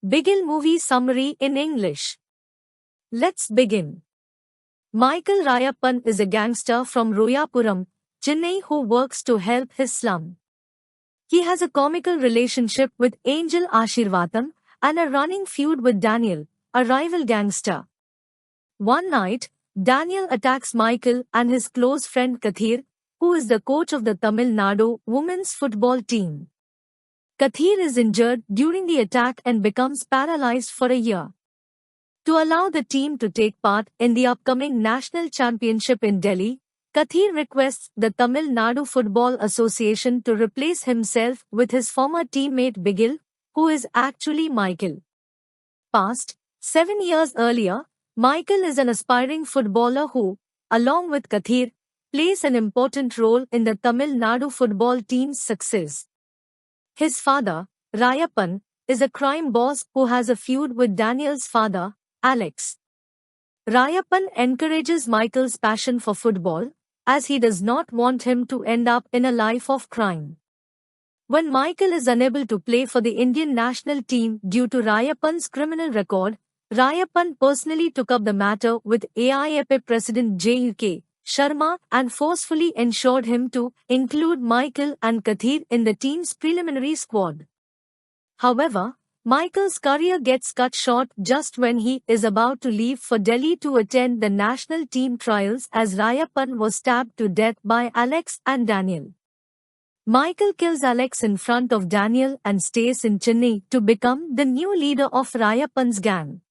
Bigil movie summary in English. Let's begin. Michael Rayappan is a gangster from Royapuram, Chennai who works to help his slum. He has a comical relationship with Angel Ashirvatham and a running feud with Daniel, a rival gangster. One night, Daniel attacks Michael and his close friend Kathir, who is the coach of the Tamil Nadu women's football team. Kathir is injured during the attack and becomes paralyzed for a year. To allow the team to take part in the upcoming national championship in Delhi, Kathir requests the Tamil Nadu Football Association to replace himself with his former teammate Bigil, who is actually Michael. Past 7 years earlier, Michael is an aspiring footballer who, along with Kathir, plays an important role in the Tamil Nadu football team's success. His father, Rayappan, is a crime boss who has a feud with Daniel's father, Alex. Rayappan encourages Michael's passion for football, as he does not want him to end up in a life of crime. When Michael is unable to play for the Indian national team due to Rayappan's criminal record, Rayappan personally took up the matter with AIFF President J.U.K. Sharma and forcefully ensured him to include Michael and Kathir in the team's preliminary squad. However, Michael's career gets cut short just when he is about to leave for Delhi to attend the national team trials as Rayappan was stabbed to death by Alex and Daniel. Michael kills Alex in front of Daniel and stays in Chennai to become the new leader of Rayappan's gang.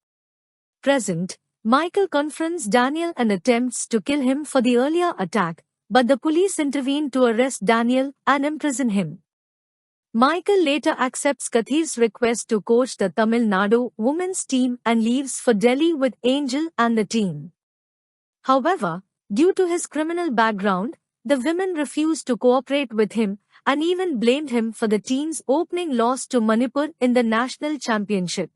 Present, Michael confronts Daniel and attempts to kill him for the earlier attack, but the police intervene to arrest Daniel and imprison him. Michael later accepts Kathir's request to coach the Tamil Nadu women's team and leaves for Delhi with Angel and the team. However, due to his criminal background, the women refused to cooperate with him and even blamed him for the team's opening loss to Manipur in the national championship.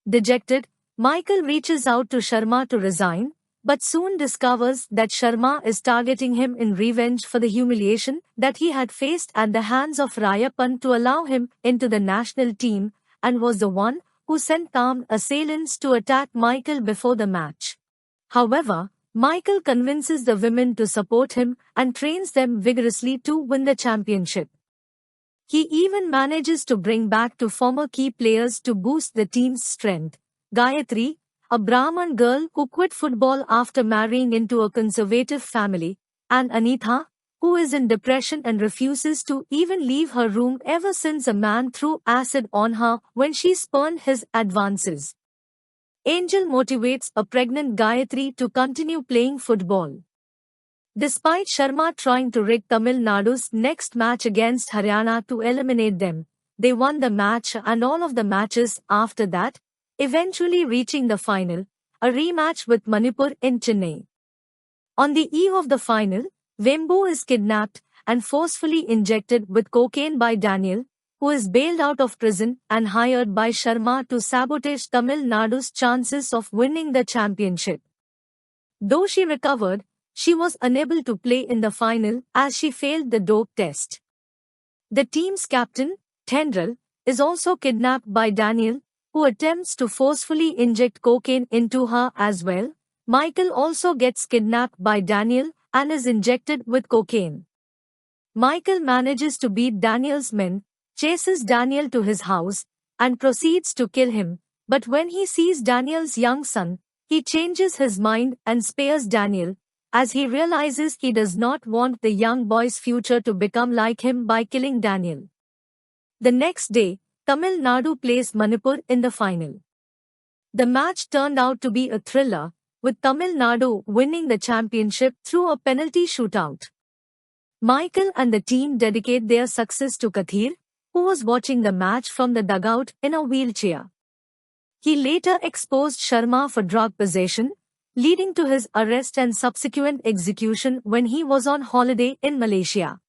Dejected, Michael reaches out to Sharma to resign, but soon discovers that Sharma is targeting him in revenge for the humiliation that he had faced at the hands of Rayappan to allow him into the national team, and was the one who sent armed assailants to attack Michael before the match. However, Michael convinces the women to support him and trains them vigorously to win the championship. He even manages to bring back two former key players to boost the team's strength: Gayatri, a Brahman girl who quit football after marrying into a conservative family, and Anitha, who is in depression and refuses to even leave her room ever since a man threw acid on her when she spurned his advances. Angel motivates a pregnant Gayatri to continue playing football. Despite Sharma trying to rig Tamil Nadu's next match against Haryana to eliminate them, they won the match and all of the matches after that, eventually reaching the final, a rematch with Manipur in Chennai. On the eve of the final, Vembu is kidnapped and forcefully injected with cocaine by Daniel, who is bailed out of prison and hired by Sharma to sabotage Tamil Nadu's chances of winning the championship. Though she recovered, she was unable to play in the final as she failed the dope test. The team's captain, Tendral, is also kidnapped by Daniel, who attempts to forcefully inject cocaine into her as well. Michael also gets kidnapped by Daniel and is injected with cocaine. Michael manages to beat Daniel's men, chases Daniel to his house, and proceeds to kill him, but when he sees Daniel's young son, he changes his mind and spares Daniel, as he realizes he does not want the young boy's future to become like him by killing Daniel. The next day, Tamil Nadu plays Manipur in the final. The match turned out to be a thriller, with Tamil Nadu winning the championship through a penalty shootout. Michael and the team dedicate their success to Kathir, who was watching the match from the dugout in a wheelchair. He later exposed Sharma for drug possession, leading to his arrest and subsequent execution when he was on holiday in Malaysia.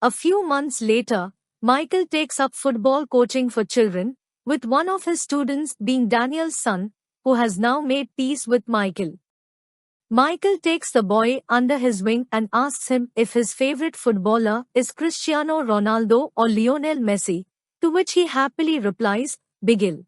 A few months later, Michael takes up football coaching for children, with one of his students being Daniel's son, who has now made peace with Michael. Michael takes the boy under his wing and asks him if his favorite footballer is Cristiano Ronaldo or Lionel Messi, to which he happily replies, Bigil.